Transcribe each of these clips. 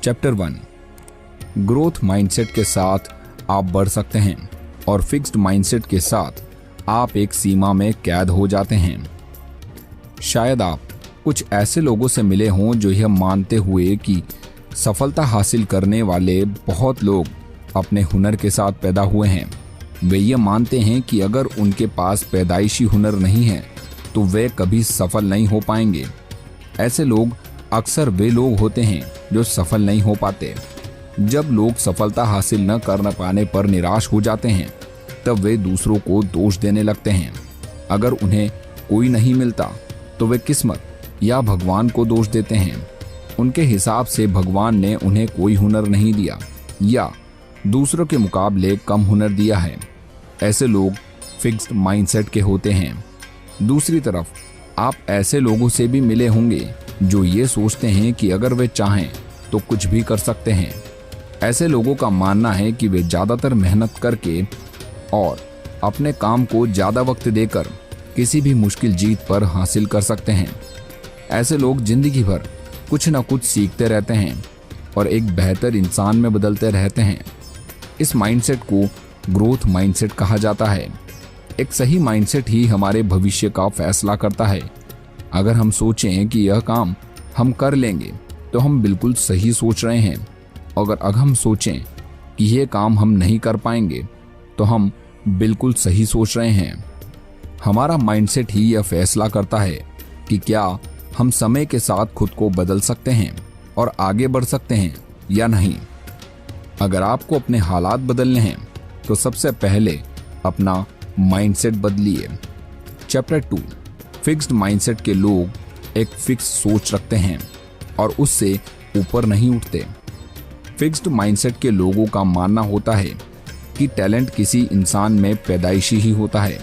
Chapter 1। Growth mindset के साथ आप बढ़ सकते हैं और फिक्स्ड माइंडसेट के साथ आप एक सीमा में कैद हो जाते हैं। शायद आप कुछ ऐसे लोगों से मिले हों जो यह मानते हुए कि सफलता हासिल करने वाले बहुत लोग अपने हुनर के साथ पैदा हुए हैं, वे ये मानते हैं कि अगर उनके पास पैदाइशी हुनर नहीं है तो वे कभी सफल नहीं हो पाएंगे। ऐसे लोग अक्सर वे लोग होते हैं जो सफल नहीं हो पाते। जब लोग सफलता हासिल न कर पाने पर निराश हो जाते हैं तब वे दूसरों को दोष देने लगते हैं। अगर उन्हें कोई नहीं मिलता तो वे किस्मत या भगवान को दोष देते हैं। उनके हिसाब से भगवान ने उन्हें कोई हुनर नहीं दिया या दूसरों के मुकाबले कम हुनर दिया है। ऐसे लोग फिक्स्ड माइंडसेट के होते हैं। दूसरी तरफ आप ऐसे लोगों से भी मिले होंगे जो ये सोचते हैं कि अगर वे चाहें तो कुछ भी कर सकते हैं। ऐसे लोगों का मानना है कि वे ज़्यादातर मेहनत करके और अपने काम को ज़्यादा वक्त देकर किसी भी मुश्किल जीत पर हासिल कर सकते हैं। ऐसे लोग जिंदगी भर कुछ न कुछ सीखते रहते हैं और एक बेहतर इंसान में बदलते रहते हैं। इस माइंडसेट को ग्रोथ माइंडसेट कहा जाता है। एक सही माइंडसेट ही हमारे भविष्य का फैसला करता है। अगर हम सोचें कि यह काम हम कर लेंगे तो हम बिल्कुल सही सोच रहे हैं। अगर हम सोचें कि यह काम हम नहीं कर पाएंगे तो हम बिल्कुल सही सोच रहे हैं। हमारा माइंडसेट ही यह फैसला करता है कि क्या हम समय के साथ खुद को बदल सकते हैं और आगे बढ़ सकते हैं या नहीं। अगर आपको अपने हालात बदलने हैं तो सबसे पहले अपना माइंडसेट बदलिए। चैप्टर 2। फिक्स्ड माइंडसेट के लोग एक फिक्स सोच रखते हैं और उससे ऊपर नहीं उठते। फिक्स्ड माइंडसेट के लोगों का मानना होता है कि टैलेंट किसी इंसान में पैदाइशी ही होता है।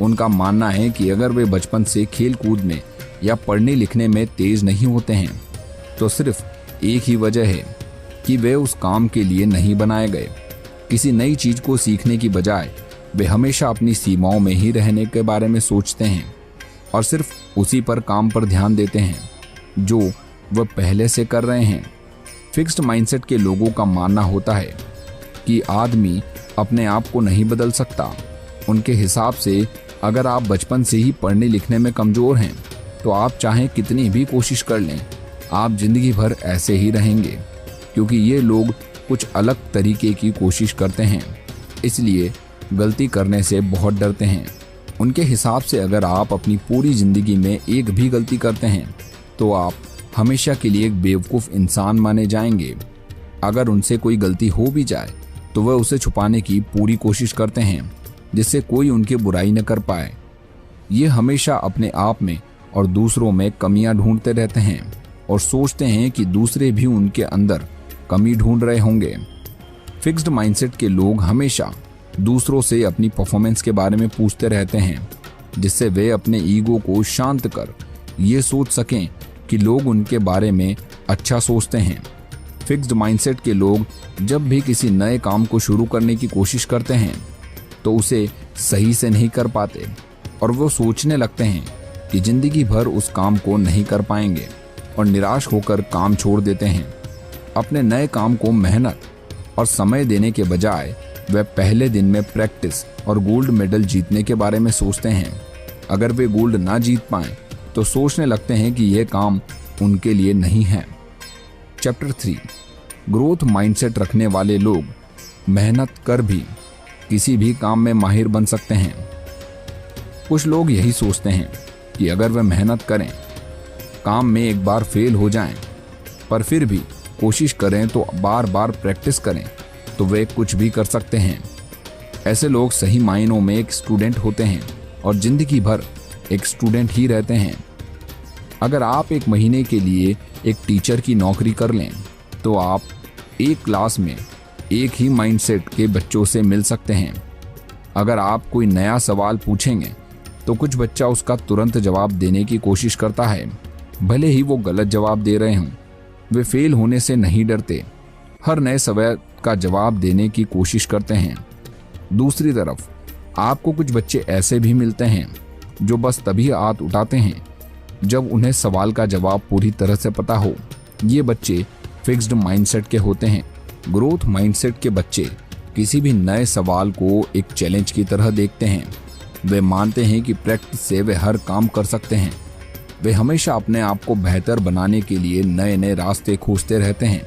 उनका मानना है कि अगर वे बचपन से खेल कूद में या पढ़ने लिखने में तेज नहीं होते हैं तो सिर्फ एक ही वजह है कि वे उस काम के लिए नहीं बनाए गए। किसी नई चीज को सीखने की बजाय वे हमेशा अपनी सीमाओं में ही रहने के बारे में सोचते हैं और सिर्फ उसी पर काम पर ध्यान देते हैं जो वह पहले से कर रहे हैं। फिक्स्ड माइंडसेट के लोगों का मानना होता है कि आदमी अपने आप को नहीं बदल सकता। उनके हिसाब से अगर आप बचपन से ही पढ़ने लिखने में कमजोर हैं तो आप चाहे कितनी भी कोशिश कर लें, आप जिंदगी भर ऐसे ही रहेंगे, क्योंकि ये लोग कुछ अलग तरीके की कोशिश करते हैं, इसलिए गलती करने से बहुत डरते हैं। उनके हिसाब से अगर आप अपनी पूरी जिंदगी में एक भी गलती करते हैं तो आप हमेशा के लिए एक बेवकूफ़ इंसान माने जाएंगे। अगर उनसे कोई गलती हो भी जाए तो वह उसे छुपाने की पूरी कोशिश करते हैं जिससे कोई उनकी बुराई न कर पाए। ये हमेशा अपने आप में और दूसरों में कमियां ढूंढते रहते हैं और सोचते हैं कि दूसरे भी उनके अंदर कमी ढूंढ रहे होंगे। फिक्स्ड माइंडसेट के लोग हमेशा दूसरों से अपनी परफॉर्मेंस के बारे में पूछते रहते हैं जिससे वे अपने ईगो को शांत कर ये सोच सकें कि लोग उनके बारे में अच्छा सोचते हैं। फिक्स्ड माइंडसेट के लोग जब भी किसी नए काम को शुरू करने की कोशिश करते हैं तो उसे सही से नहीं कर पाते और वो सोचने लगते हैं कि जिंदगी भर उस काम को नहीं कर पाएंगे और निराश होकर काम छोड़ देते हैं। अपने नए काम को मेहनत और समय देने के बजाय वे पहले दिन में प्रैक्टिस और गोल्ड मेडल जीतने के बारे में सोचते हैं। अगर वे गोल्ड ना जीत पाएं तो सोचने लगते हैं कि यह काम उनके लिए नहीं है। चैप्टर 3। ग्रोथ माइंडसेट रखने वाले लोग मेहनत कर भी किसी भी काम में माहिर बन सकते हैं। कुछ लोग यही सोचते हैं कि अगर वे मेहनत करें, काम में एक बार फेल हो जाएं, पर फिर भी कोशिश करें तो बार बार प्रैक्टिस करें तो वे कुछ भी कर सकते हैं। ऐसे लोग सही मायनों में एक स्टूडेंट होते हैं और जिंदगी भर एक स्टूडेंट ही रहते हैं। अगर आप एक महीने के लिए एक टीचर की नौकरी कर लें तो आप एक क्लास में एक ही माइंडसेट के बच्चों से मिल सकते हैं। अगर आप कोई नया सवाल पूछेंगे तो कुछ बच्चा उसका तुरंत जवाब देने की कोशिश करता है, भले ही वो गलत जवाब दे रहे हों। वे फेल होने से नहीं डरते, हर नए सवाल का जवाब देने की कोशिश करते हैं। दूसरी तरफ आपको कुछ बच्चे ऐसे भी मिलते हैं जो बस तभी हाथ उठाते हैं जब उन्हें सवाल का जवाब पूरी तरह से पता हो। ये बच्चे फिक्स्ड माइंडसेट के होते हैं। ग्रोथ माइंडसेट के बच्चे किसी भी नए सवाल को एक चैलेंज की तरह देखते हैं। वे मानते हैं कि प्रैक्टिस से वे हर काम कर सकते हैं। वे हमेशा अपने आप को बेहतर बनाने के लिए नए नए रास्ते खोजते रहते हैं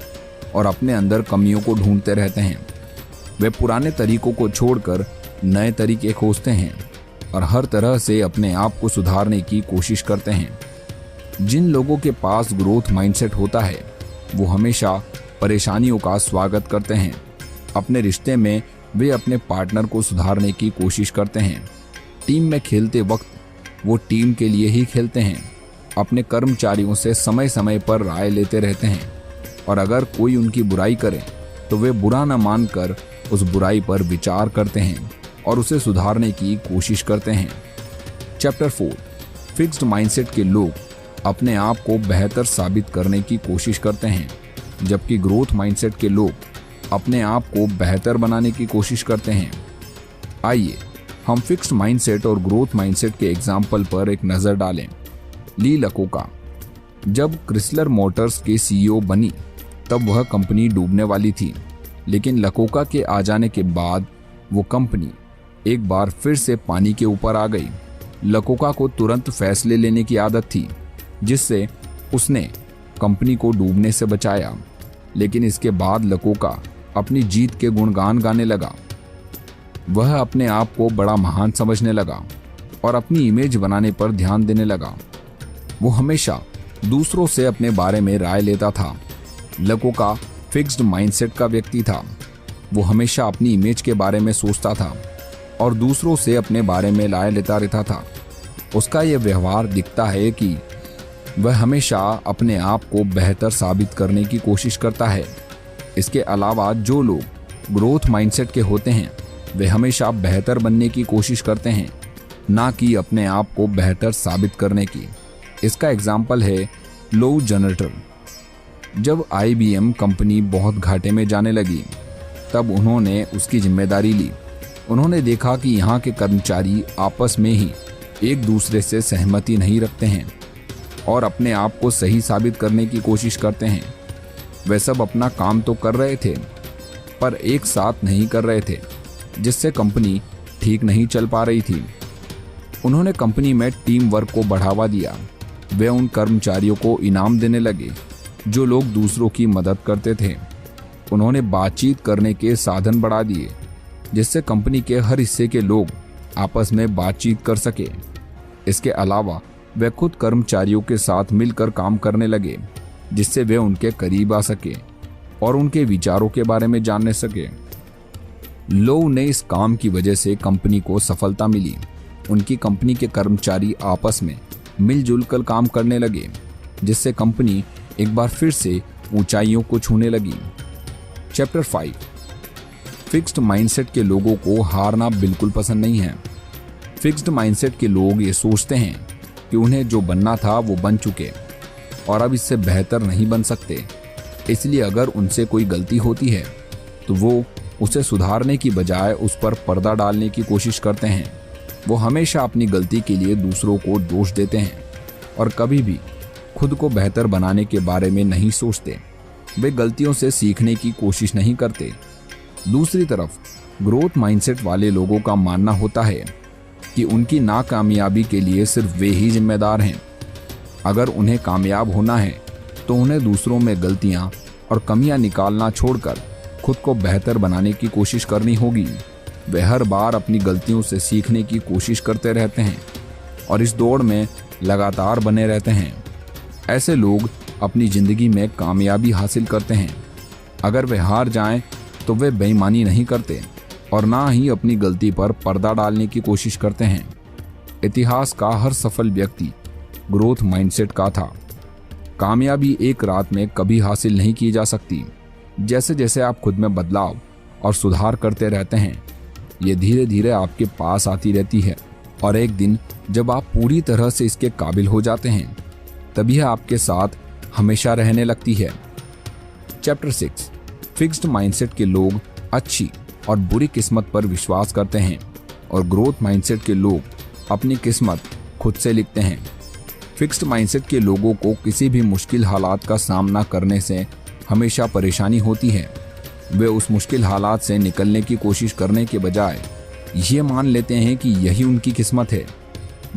और अपने अंदर कमियों को ढूंढते रहते हैं। वे पुराने तरीकों को छोड़कर नए तरीके खोजते हैं और हर तरह से अपने आप को सुधारने की कोशिश करते हैं। जिन लोगों के पास ग्रोथ माइंडसेट होता है वो हमेशा परेशानियों का स्वागत करते हैं। अपने रिश्ते में वे अपने पार्टनर को सुधारने की कोशिश करते हैं। टीम में खेलते वक्त वो टीम के लिए ही खेलते हैं। अपने कर्मचारियों से समय समय पर राय लेते रहते हैं और अगर कोई उनकी बुराई करे तो वे बुरा न मानकर उस बुराई पर विचार करते हैं और उसे सुधारने की कोशिश करते हैं। चैप्टर 4 फिक्स्ड माइंडसेट के लोग अपने आप को बेहतर साबित करने की कोशिश करते हैं, जबकि ग्रोथ माइंडसेट के लोग अपने आप को बेहतर बनाने की कोशिश करते हैं। आइए हम फिक्स्ड माइंडसेट और ग्रोथ माइंडसेट के एग्जाम्पल पर एक नज़र डालें। ली लकोका जब क्रिसलर मोटर्स के सीईओ बनी तब वह कंपनी डूबने वाली थी, लेकिन लकोका के आ जाने के बाद वो कंपनी एक बार फिर से पानी के ऊपर आ गई। लकोका को तुरंत फैसले लेने की आदत थी, जिससे उसने कंपनी को डूबने से बचाया। लेकिन इसके बाद लकोका अपनी जीत के गुणगान गाने लगा। वह अपने आप को बड़ा महान समझने लगा और अपनी इमेज बनाने पर ध्यान देने लगा। वो हमेशा दूसरों से अपने बारे में राय लेता था। लकोका फिक्स्ड माइंडसेट का व्यक्ति था। वो हमेशा अपनी इमेज के बारे में सोचता था और दूसरों से अपने बारे में राय लेता रहता था। उसका यह व्यवहार दिखता है कि वह हमेशा अपने आप को बेहतर साबित करने की कोशिश करता है। इसके अलावा जो लोग ग्रोथ माइंडसेट के होते हैं वे हमेशा बेहतर बनने की कोशिश करते हैं, ना कि अपने आप को बेहतर साबित करने की। इसका एग्जाम्पल है लो जनरेटर। जब IBM कंपनी बहुत घाटे में जाने लगी तब उन्होंने उसकी जिम्मेदारी ली। उन्होंने देखा कि यहाँ के कर्मचारी आपस में ही एक दूसरे से सहमति नहीं रखते हैं और अपने आप को सही साबित करने की कोशिश करते हैं। वे सब अपना काम तो कर रहे थे पर एक साथ नहीं कर रहे थे, जिससे कंपनी ठीक नहीं चल पा रही थी। उन्होंने कंपनी में टीम वर्क को बढ़ावा दिया। वे उन कर्मचारियों को इनाम देने लगे जो लोग दूसरों की मदद करते थे। उन्होंने बातचीत करने के साधन बढ़ा दिए, जिससे कंपनी के हर हिस्से के लोग आपस में बातचीत कर सके। इसके अलावा वे खुद कर्मचारियों के साथ मिलकर काम करने लगे, जिससे वे उनके करीब आ सके और उनके विचारों के बारे में जानने सके। लो ने इस काम की वजह से कंपनी को सफलता मिली। उनकी कंपनी के कर्मचारी आपस में मिलजुल कर काम करने लगे, जिससे कंपनी एक बार फिर से ऊंचाइयों को छूने लगी। चैप्टर 5 फिक्स्ड माइंडसेट के लोगों को हारना बिल्कुल पसंद नहीं है। फिक्स्ड माइंडसेट के लोग ये सोचते हैं कि उन्हें जो बनना था वो बन चुके और अब इससे बेहतर नहीं बन सकते। इसलिए अगर उनसे कोई गलती होती है तो वो उसे सुधारने की बजाय उस पर पर्दा डालने की कोशिश करते हैं। वो हमेशा अपनी गलती के लिए दूसरों को दोष देते हैं और कभी भी खुद को बेहतर बनाने के बारे में नहीं सोचते। वे गलतियों से सीखने की कोशिश नहीं करते। दूसरी तरफ ग्रोथ माइंडसेट वाले लोगों का मानना होता है कि उनकी नाकामयाबी के लिए सिर्फ वे ही जिम्मेदार हैं। अगर उन्हें कामयाब होना है तो उन्हें दूसरों में गलतियां और कमियां निकालना छोड़कर खुद को बेहतर बनाने की कोशिश करनी होगी। वे हर बार अपनी गलतियों से सीखने की कोशिश करते रहते हैं और इस दौड़ में लगातार बने रहते हैं। ऐसे लोग अपनी जिंदगी में कामयाबी हासिल करते हैं। अगर वे हार जाएं तो वे बेईमानी नहीं करते और ना ही अपनी गलती पर पर्दा डालने की कोशिश करते हैं। इतिहास का हर सफल व्यक्ति ग्रोथ माइंडसेट का था। कामयाबी एक रात में कभी हासिल नहीं की जा सकती। जैसे जैसे आप खुद में बदलाव और सुधार करते रहते हैं, ये धीरे धीरे आपके पास आती रहती है और एक दिन जब आप पूरी तरह से इसके काबिल हो जाते हैं तभी आपके साथ हमेशा रहने लगती है। चैप्टर 6 फिक्स्ड माइंडसेट के लोग अच्छी और बुरी किस्मत पर विश्वास करते हैं और ग्रोथ माइंडसेट के लोग अपनी किस्मत खुद से लिखते हैं। फिक्स्ड माइंडसेट के लोगों को किसी भी मुश्किल हालात का सामना करने से हमेशा परेशानी होती है। वे उस मुश्किल हालात से निकलने की कोशिश करने के बजाय ये मान लेते हैं कि यही उनकी किस्मत है।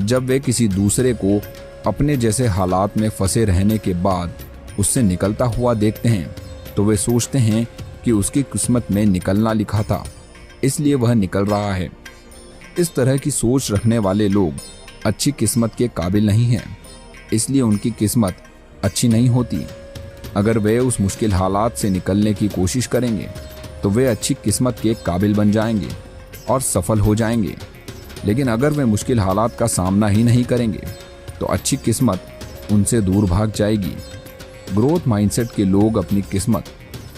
जब वे किसी दूसरे को अपने जैसे हालात में फंसे रहने के बाद उससे निकलता हुआ देखते हैं तो वे सोचते हैं कि उसकी किस्मत में निकलना लिखा था, इसलिए वह निकल रहा है। इस तरह की सोच रखने वाले लोग अच्छी किस्मत के काबिल नहीं हैं, इसलिए उनकी किस्मत अच्छी नहीं होती। अगर वे उस मुश्किल हालात से निकलने की कोशिश करेंगे तो वे अच्छी किस्मत के काबिल बन जाएंगे और सफल हो जाएंगे। लेकिन अगर वे मुश्किल हालात का सामना ही नहीं करेंगे तो अच्छी किस्मत उनसे दूर भाग जाएगी। ग्रोथ माइंडसेट के लोग अपनी किस्मत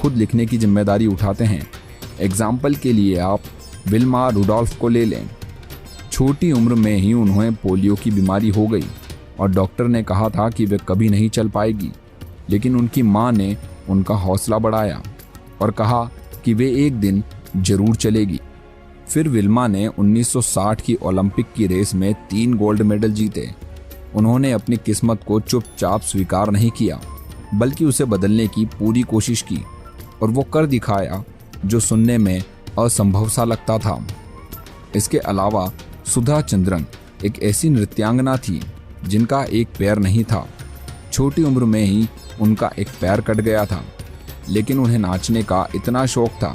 खुद लिखने की जिम्मेदारी उठाते हैं। एग्जाम्पल के लिए आप विल्मा रुडोल्फ को ले लें। छोटी उम्र में ही उन्हें पोलियो की बीमारी हो गई और डॉक्टर ने कहा था कि वे कभी नहीं चल पाएगी, लेकिन उनकी माँ ने उनका हौसला बढ़ाया और कहा कि वे एक दिन जरूर चलेगी। फिर विल्मा ने 1960 की ओलंपिक की रेस में 3 गोल्ड मेडल जीते। उन्होंने अपनी किस्मत को चुपचाप स्वीकार नहीं किया, बल्कि उसे बदलने की पूरी कोशिश की और वो कर दिखाया जो सुनने में असंभव सा लगता था। इसके अलावा सुधा चंद्रन एक ऐसी नृत्यांगना थी जिनका एक पैर नहीं था। छोटी उम्र में ही उनका एक पैर कट गया था, लेकिन उन्हें नाचने का इतना शौक था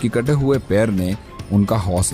कि कटे हुए पैर ने उनका हौसला